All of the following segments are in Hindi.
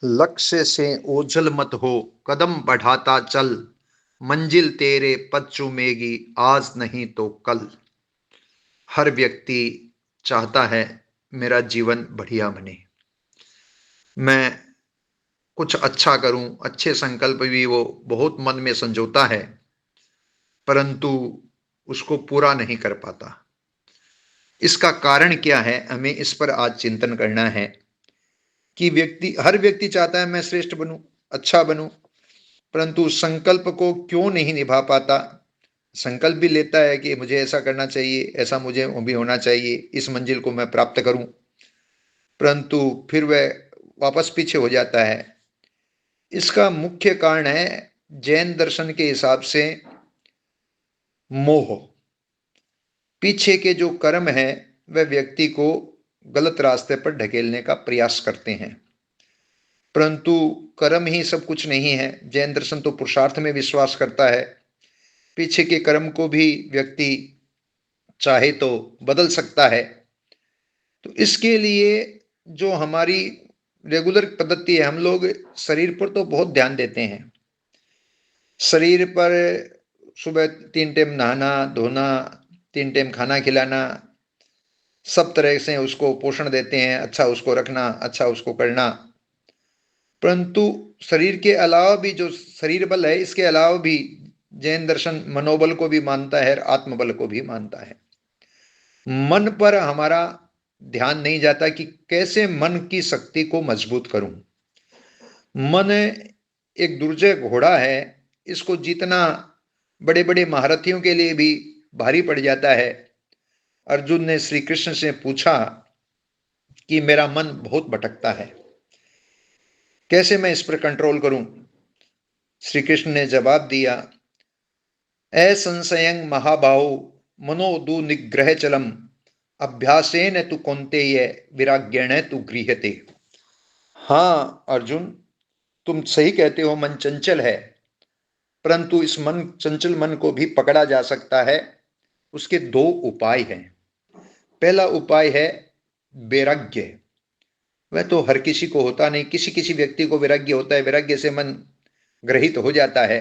लक्ष्य से ओझल मत हो, कदम बढ़ाता चल, मंजिल तेरे पद चूमेगी, आज नहीं तो कल। हर व्यक्ति चाहता है मेरा जीवन बढ़िया बने, मैं कुछ अच्छा करूं, अच्छे संकल्प भी वो बहुत मन में संजोता है, परंतु उसको पूरा नहीं कर पाता। इसका कारण क्या है, हमें इस पर आज चिंतन करना है कि हर व्यक्ति चाहता है मैं श्रेष्ठ बनूं, अच्छा बनूं, परंतु संकल्प को क्यों नहीं निभा पाता। संकल्प भी लेता है कि मुझे ऐसा करना चाहिए, ऐसा मुझे भी होना चाहिए, इस मंजिल को मैं प्राप्त करूं, परंतु फिर वह वापस पीछे हो जाता है। इसका मुख्य कारण है जैन दर्शन के हिसाब से मोह। पीछे के जो कर्म है वह व्यक्ति को गलत रास्ते पर ढकेलने का प्रयास करते हैं, परंतु कर्म ही सब कुछ नहीं है। जैन दर्शन तो पुरुषार्थ में विश्वास करता है। पीछे के कर्म को भी व्यक्ति चाहे तो बदल सकता है। तो इसके लिए जो हमारी रेगुलर पद्धति है, हम लोग शरीर पर तो बहुत ध्यान देते हैं। शरीर पर सुबह 3 टाइम नहाना धोना, 3 टाइम खाना खिलाना, सब तरह से उसको पोषण देते हैं, अच्छा उसको रखना, अच्छा उसको करना। परंतु शरीर के अलावा भी जो शरीर बल है, इसके अलावा भी जैन दर्शन मनोबल को भी मानता है और आत्मबल को भी मानता है। मन पर हमारा ध्यान नहीं जाता कि कैसे मन की शक्ति को मजबूत करूं। मन एक दुर्जय घोड़ा है, इसको जीतना बड़े बड़े महारथियों के लिए भी भारी पड़ जाता है। अर्जुन ने श्री कृष्ण से पूछा कि मेरा मन बहुत भटकता है, कैसे मैं इस पर कंट्रोल करूं। श्री कृष्ण ने जवाब दिया, असंशयं महाबाहो मनोदु निग्रह चलम, अभ्यासेन तु कौन्तेय विराग्येण तु गृह्यते। हाँ अर्जुन, तुम सही कहते हो, मन चंचल है, परंतु इस मन चंचल मन को भी पकड़ा जा सकता है। उसके दो उपाय हैं। पहला उपाय है वैराग्य। वह तो हर किसी को होता नहीं, किसी किसी व्यक्ति को वैराग्य होता है, वैराग्य से मन ग्रहित हो जाता है।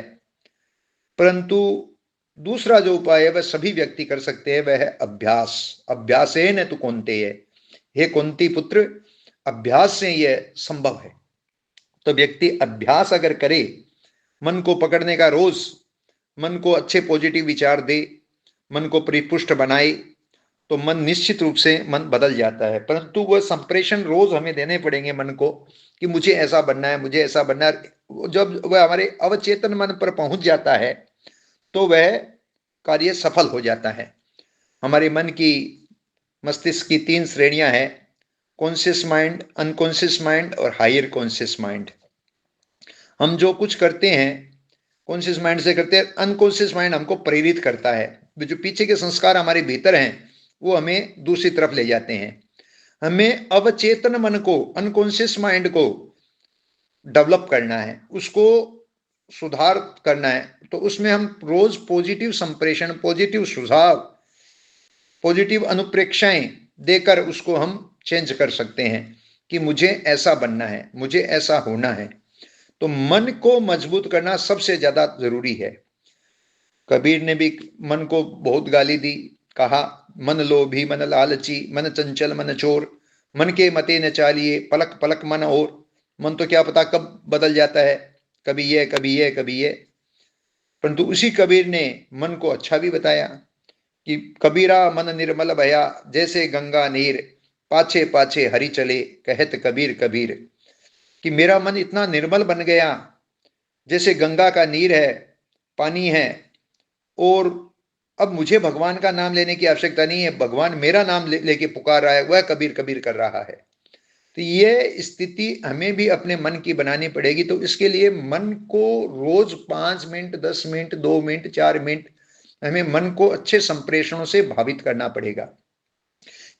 परंतु दूसरा जो उपाय है वह सभी व्यक्ति कर सकते हैं, वह है अभ्यास। अभ्यासेन तु कौन्तेय, हे कुंती पुत्र, अभ्यास से यह संभव है। तो व्यक्ति अभ्यास अगर करे, मन को पकड़ने का, रोज मन को अच्छे पॉजिटिव विचार दे, मन को परिपुष्ट बनाए, तो मन निश्चित रूप से मन बदल जाता है। परंतु वह संप्रेषण रोज हमें देने पड़ेंगे मन को कि मुझे ऐसा बनना है, मुझे ऐसा बनना है। जब वह हमारे अवचेतन मन पर पहुंच जाता है तो वह कार्य सफल हो जाता है। हमारे मन की, मस्तिष्क की 3 श्रेणियां हैं, कॉन्शियस माइंड, अनकॉन्शियस माइंड और हायर कॉन्शियस माइंड। हम जो कुछ करते हैं कॉन्शियस माइंड से करते हैं, अनकॉन्शियस माइंड हमको प्रेरित करता है। जो पीछे के संस्कार हमारे भीतर हैं वो हमें दूसरी तरफ ले जाते हैं। हमें अवचेतन मन को, अनकॉन्शियस माइंड को डेवलप करना है, उसको सुधार करना है। तो उसमें हम रोज पॉजिटिव संप्रेषण, पॉजिटिव सुझाव, पॉजिटिव अनुप्रेक्षाएं देकर उसको हम चेंज कर सकते हैं कि मुझे ऐसा बनना है, मुझे ऐसा होना है। तो मन को मजबूत करना सबसे ज्यादा जरूरी है। कबीर ने भी मन को बहुत गाली दी, कहा मन लोभी मन लालची, मन चंचल मन चोर, मन के मते न चालिए, पलक पलक मन और। मन तो क्या पता कब बदल जाता है, कभी ये कभी ये कभी ये। परंतु उसी कबीर ने मन को अच्छा भी बताया कि कबीरा मन निर्मल भया, जैसे गंगा नीर, पाछे पाछे हरि चले, कहत कबीर कबीर। कि मेरा मन इतना निर्मल बन गया जैसे गंगा का नीर है, पानी है, और अब मुझे भगवान का नाम लेने की आवश्यकता नहीं है, भगवान मेरा नाम लेके पुकार रहा है, वह कबीर कबीर कर रहा है। तो ये स्थिति हमें भी अपने मन की बनानी पड़ेगी। तो इसके लिए मन को रोज 5 मिनट, 10 मिनट, 2 मिनट, 4 मिनट हमें मन को अच्छे संप्रेषणों से भावित करना पड़ेगा।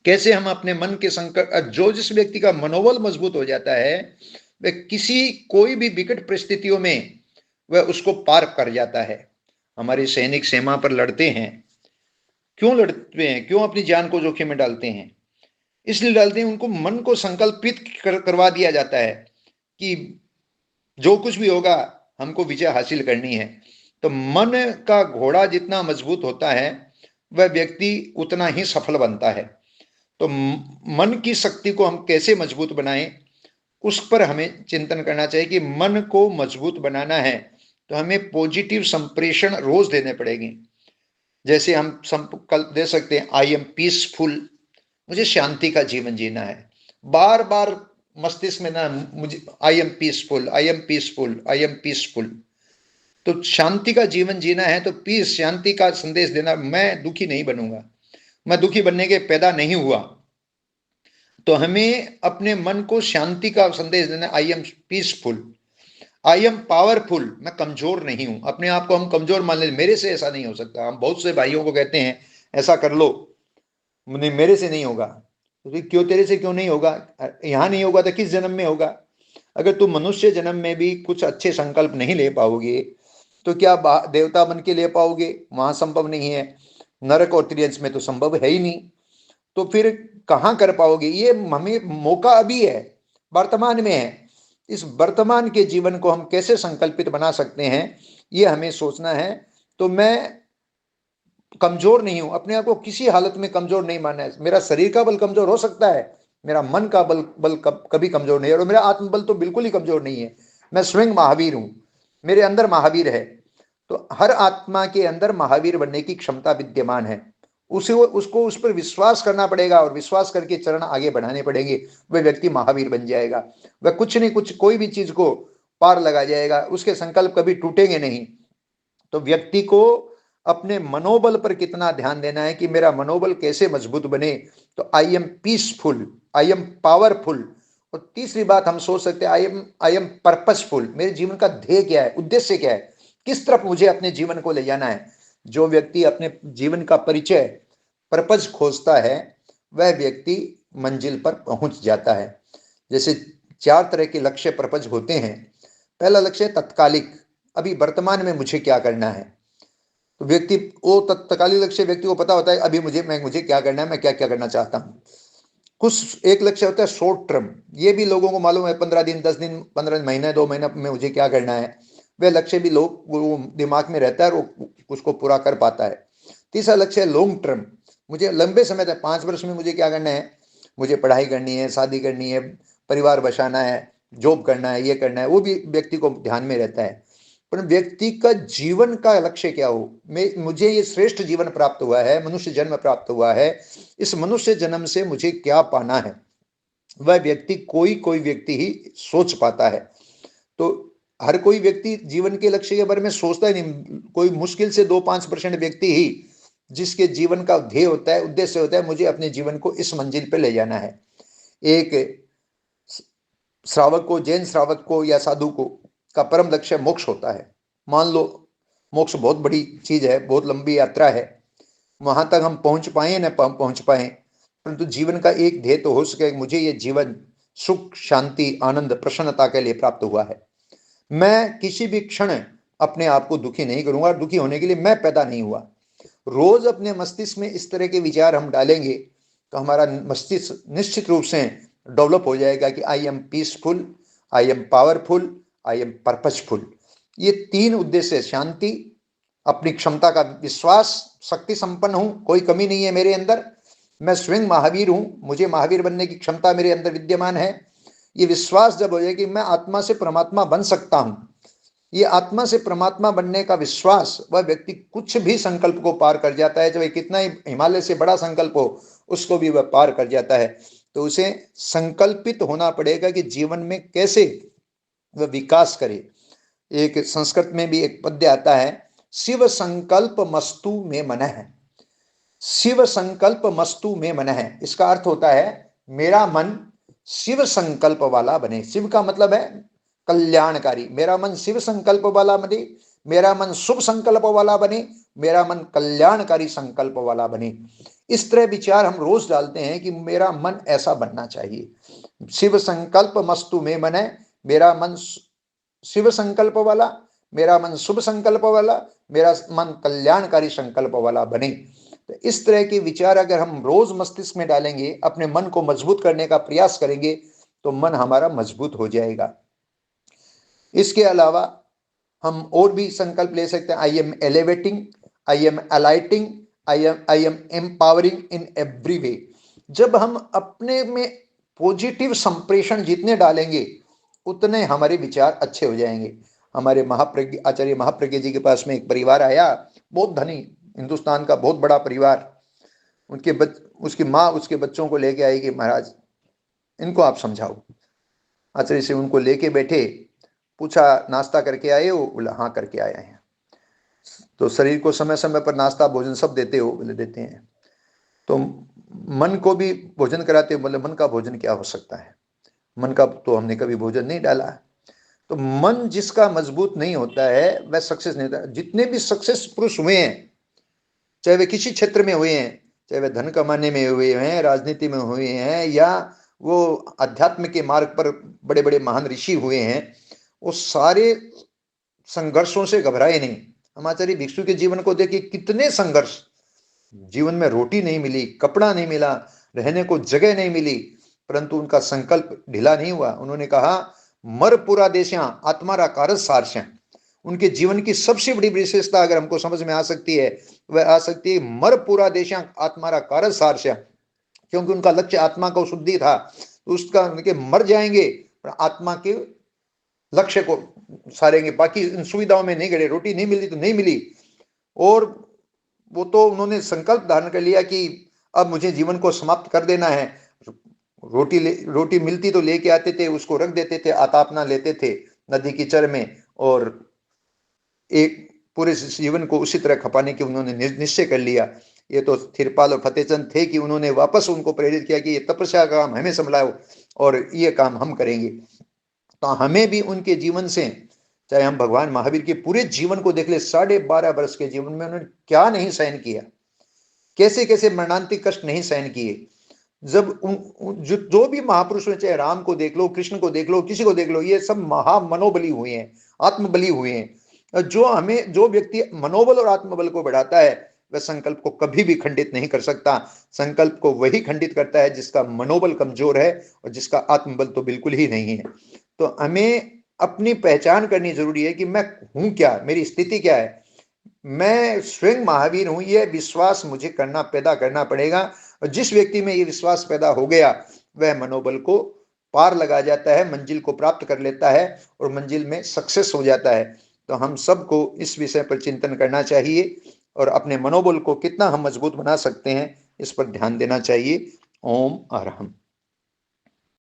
कैसे हम अपने मन के संकट, जो जिस व्यक्ति का मनोबल मजबूत हो जाता है वह किसी, कोई भी विकट परिस्थितियों में वह उसको पार कर जाता है। हमारे सैनिक सीमा पर लड़ते हैं, क्यों लड़ते हैं, क्यों अपनी जान को जोखिम में डालते हैं? इसलिए डालते हैं, उनको मन को संकल्पित करवा दिया जाता है कि जो कुछ भी होगा हमको विजय हासिल करनी है। तो मन का घोड़ा जितना मजबूत होता है वह व्यक्ति उतना ही सफल बनता है। तो मन की शक्ति को हम कैसे मजबूत बनाएं, उस पर हमें चिंतन करना चाहिए कि मन को मजबूत बनाना है तो हमें पॉजिटिव संप्रेषण रोज देने पड़ेंगे। जैसे हम संकल्प दे सकते हैं, आई एम पीसफुल, मुझे शांति का जीवन जीना है। बार बार मस्तिष्क में ना, मुझे I am peaceful, I am peaceful, I am peaceful. तो शांति का जीवन जीना है तो पीस, शांति का संदेश देना, मैं दुखी नहीं बनूंगा, मैं दुखी बनने के पैदा नहीं हुआ। तो हमें अपने मन को शांति का संदेश देना, I am peaceful, I am powerful, मैं कमजोर नहीं हूं। अपने आप को हम कमजोर मान ले, मेरे से ऐसा नहीं हो सकता। हम बहुत से भाइयों को कहते हैं ऐसा कर लो, मेरे से नहीं होगा। तो क्यों, तेरे से क्यों नहीं होगा? यहां नहीं होगा तो किस जन्म में होगा? अगर तुम मनुष्य जन्म में भी कुछ अच्छे संकल्प नहीं ले पाओगे तो क्या देवता बन के ले पाओगे? वहां संभव नहीं है। नरक और त्रियंश में तो संभव है ही नहीं। तो फिर कहाँ कर पाओगे? ये हमें मौका अभी है, वर्तमान में है। इस वर्तमान के जीवन को हम कैसे संकल्पित बना सकते हैं, ये हमें सोचना है। तो मैं कमजोर नहीं हूं, अपने आप को किसी हालत में कमजोर नहीं मानना है। मेरा शरीर का बल कमजोर हो सकता है, मेरा मन का बल कभी कमजोर नहीं है, और मेरा आत्मबल तो बिल्कुल ही कमजोर नहीं है। मैं स्वयं महावीर हूं, मेरे अंदर महावीर है। तो हर आत्मा के अंदर महावीर बनने की क्षमता विद्यमान है। उसे उसको उस पर विश्वास करना पड़ेगा, और विश्वास करके चरण आगे बढ़ाने पड़ेंगे। वह व्यक्ति महावीर बन जाएगा। वह कुछ नहीं कुछ, कोई भी चीज को पार लगा जाएगा। उसके संकल्प कभी टूटेंगे नहीं। तो व्यक्ति को अपने मनोबल पर कितना ध्यान देना है कि मेरा मनोबल कैसे मजबूत बने। तो I am peaceful, I am powerful. और तीसरी बात हम सोच सकते हैं, आई एम पर्पसफुल, मेरे जीवन का ध्येय क्या है, उद्देश्य क्या है, किस तरफ मुझे अपने जीवन को ले जाना है। जो व्यक्ति अपने जीवन का परिचय, पर्पज खोजता है, वह व्यक्ति मंजिल पर पहुंच जाता है। जैसे 4 तरह के लक्ष्य पर्पज होते हैं। पहला लक्ष्य तत्कालिक, अभी वर्तमान में मुझे क्या करना है। तो व्यक्ति, वो तत्कालीन लक्ष्य व्यक्ति को पता होता है अभी मुझे क्या करना है, मैं क्या क्या करना चाहता हूँ। कुछ एक लक्ष्य होता है शॉर्ट टर्म, ये भी लोगों को मालूम है, 15 दिन, 10 दिन, 15 महीने, 2 महीने में मुझे क्या करना है। वह लक्ष्य भी लोग दिमाग में रहता है और वो उसको पूरा कर पाता है। तीसरा लक्ष्य है लॉन्ग टर्म, मुझे लंबे समय तक, 5 वर्ष में मुझे क्या करना है, मुझे पढ़ाई करनी है, शादी करनी है, परिवार बसाना है, जॉब करना है, ये करना है, वो भी व्यक्ति को ध्यान में रहता है। पर व्यक्ति का जीवन का लक्ष्य क्या हो, मुझे ये श्रेष्ठ जीवन प्राप्त हुआ है, मनुष्य जन्म प्राप्त हुआ है, इस मनुष्य जन्म से मुझे क्या पाना है, वह व्यक्ति कोई कोई व्यक्ति ही सोच पाता है। तो हर कोई व्यक्ति जीवन के लक्ष्य के बारे में सोचता ही नहीं। कोई मुश्किल से 2-5% व्यक्ति ही जिसके जीवन का ध्येय होता है, उद्देश्य होता है, मुझे अपने जीवन को इस मंजिल पर ले जाना है। एक श्रावक को, जैन श्रावक को या साधु को का परम लक्ष्य मोक्ष होता है। मान लो मोक्ष बहुत बड़ी चीज है, बहुत लंबी यात्रा है, वहां तक हम पहुंच पाए न पहुंच पाए, परंतु जीवन का एक ध्येय तो हो सके, मुझे ये जीवन सुख, शांति, आनंद, प्रसन्नता के लिए प्राप्त हुआ है। मैं किसी भी क्षण अपने आप को दुखी नहीं करूंगा, दुखी होने के लिए मैं पैदा नहीं हुआ। रोज अपने मस्तिष्क में इस तरह के विचार हम डालेंगे तो हमारा मस्तिष्क निश्चित रूप से डेवलप हो जाएगा कि I am peaceful, I am powerful, I am purposeful. ये 3 उद्देश्य, शांति, अपनी क्षमता का विश्वास, शक्ति संपन्न हूं, कोई कमी नहीं है मेरे अंदर, मैं स्वयं महावीर हूं, मुझे महावीर बनने की क्षमता मेरे अंदर विद्यमान है। ये विश्वास जब हो जाए कि मैं आत्मा से परमात्मा बन सकता हूं, ये आत्मा से परमात्मा बनने का विश्वास, वह व्यक्ति कुछ भी संकल्प को पार कर जाता है। चाहे कितना ही हिमालय से बड़ा संकल्प हो, उसको भी वह पार कर जाता है। तो उसे संकल्पित होना पड़ेगा कि जीवन में कैसे वह विकास करे। एक संस्कृत में भी एक पद्य आता है, शिव संकल्प मस्तु में मन है। शिव संकल्प मस्तु में मन है, इसका अर्थ होता है मेरा मन शिव संकल्प वाला बने। शिव का मतलब है कल्याणकारी, मेरा मन शिव संकल्प वाला बने, मेरा मन शुभ संकल्प वाला बने, मेरा मन कल्याणकारी संकल्प वाला बने। इस तरह विचार हम रोज डालते हैं कि मेरा मन ऐसा बनना चाहिए। शिव संकल्प मस्तु में मन है, मेरा मन शिव संकल्प वाला, मेरा मन शुभ संकल्प वाला, मेरा मन कल्याणकारी संकल्प वाला बने। तो इस तरह के विचार अगर हम रोज मस्तिष्क में डालेंगे, अपने मन को मजबूत करने का प्रयास करेंगे, तो मन हमारा मजबूत हो जाएगा। इसके अलावा हम और भी संकल्प ले सकते हैं। I am elevating, I am alighting, I am empowering in every way. जब हम अपने में पॉजिटिव संप्रेषण जितने डालेंगे उतने हमारे विचार अच्छे हो जाएंगे। हमारे महाप्रज्ञ आचार्य महाप्रज्ञ जी के पास में एक परिवार आया, बहुत धनी, हिंदुस्तान का बहुत बड़ा परिवार। उसकी माँ उसके बच्चों को लेके आई कि महाराज इनको आप समझाओ। आचार्य से उनको लेके बैठे, पूछा नाश्ता करके आए हो? बोला हाँ करके आए हैं। तो शरीर को समय समय पर नाश्ता भोजन सब देते हो? बोले देते हैं। तो मन को भी भोजन कराते हो? बोले मन का भोजन क्या हो सकता है, मन का तो हमने कभी भोजन नहीं डाला। तो मन जिसका मजबूत नहीं होता है वह सक्सेस नहीं होता। जितने भी सक्सेस पुरुष हुए हैं, चाहे वे किसी क्षेत्र में हुए हैं, चाहे वे धन कमाने में हुए हैं, राजनीति में हुए हैं, या वो अध्यात्म के मार्ग पर बड़े बड़े महान ऋषि हुए हैं, वो सारे संघर्षों से घबराए नहीं। हम आचार्य भिक्षु के जीवन को देखिए, कितने संघर्ष। जीवन में रोटी नहीं मिली, कपड़ा नहीं मिला, रहने को जगह नहीं मिली, परंतु उनका संकल्प ढीला नहीं हुआ। उन्होंने कहा मर पूरा देश्या आत्मारा कारज सारस्या। उनके जीवन की सबसे बड़ी विशेषता अगर हमको समझ में आ सकती है, वह आ सकती है मर पूरा देश्या आत्मारा कारज सारस्या। क्योंकि उनका लक्ष्य आत्मा को शुद्धि था, तो उसका उनके मर जाएंगे पर आत्मा के लक्ष्य को सारेंगे। बाकी इन सुविधाओं में नहीं गए, रोटी नहीं मिली तो नहीं मिली, और वो तो उन्होंने संकल्प धारण कर लिया कि अब मुझे जीवन को समाप्त कर देना है। रोटी मिलती तो लेके आते थे, उसको रख देते थे, आतापना लेते थे नदी कीचड़ में, और एक पूरे जीवन को उसी तरह खपाने की उन्होंने निश्चय कर लिया। ये तो थिरपाल और फतेहचंद थे कि उन्होंने वापस उनको प्रेरित किया कि ये तपस्या का काम हमें संभलाओ और ये काम हम करेंगे। तो हमें भी उनके जीवन से, चाहे हम भगवान महावीर के पूरे जीवन को देख ले, 12.5 वर्ष के जीवन में उन्होंने क्या नहीं सहन किया, कैसे कैसे मरणांतिक कष्ट नहीं सहन किए। जब जो भी महापुरुष हैं, चाहे राम को देख लो, कृष्ण को देख लो, किसी को देख लो, ये सब महामनोबली हुए हैं, आत्मबली हुए हैं। जो व्यक्ति मनोबल और आत्मबल को बढ़ाता है वह संकल्प को कभी भी खंडित नहीं कर सकता। संकल्प को वही खंडित करता है जिसका मनोबल कमजोर है और जिसका आत्मबल तो बिल्कुल ही नहीं है। तो हमें अपनी पहचान करनी जरूरी है कि मैं हूं क्या, मेरी स्थिति क्या है, मैं स्वयं महावीर हूं, यह विश्वास मुझे पैदा करना पड़ेगा। और जिस व्यक्ति में ये विश्वास पैदा हो गया वह मनोबल को पार लगा जाता है, मंजिल को प्राप्त कर लेता है और मंजिल में सक्सेस हो जाता है। तो हम सबको इस विषय पर चिंतन करना चाहिए और अपने मनोबल को कितना हम मजबूत बना सकते हैं इस पर ध्यान देना चाहिए। ओम अरहम।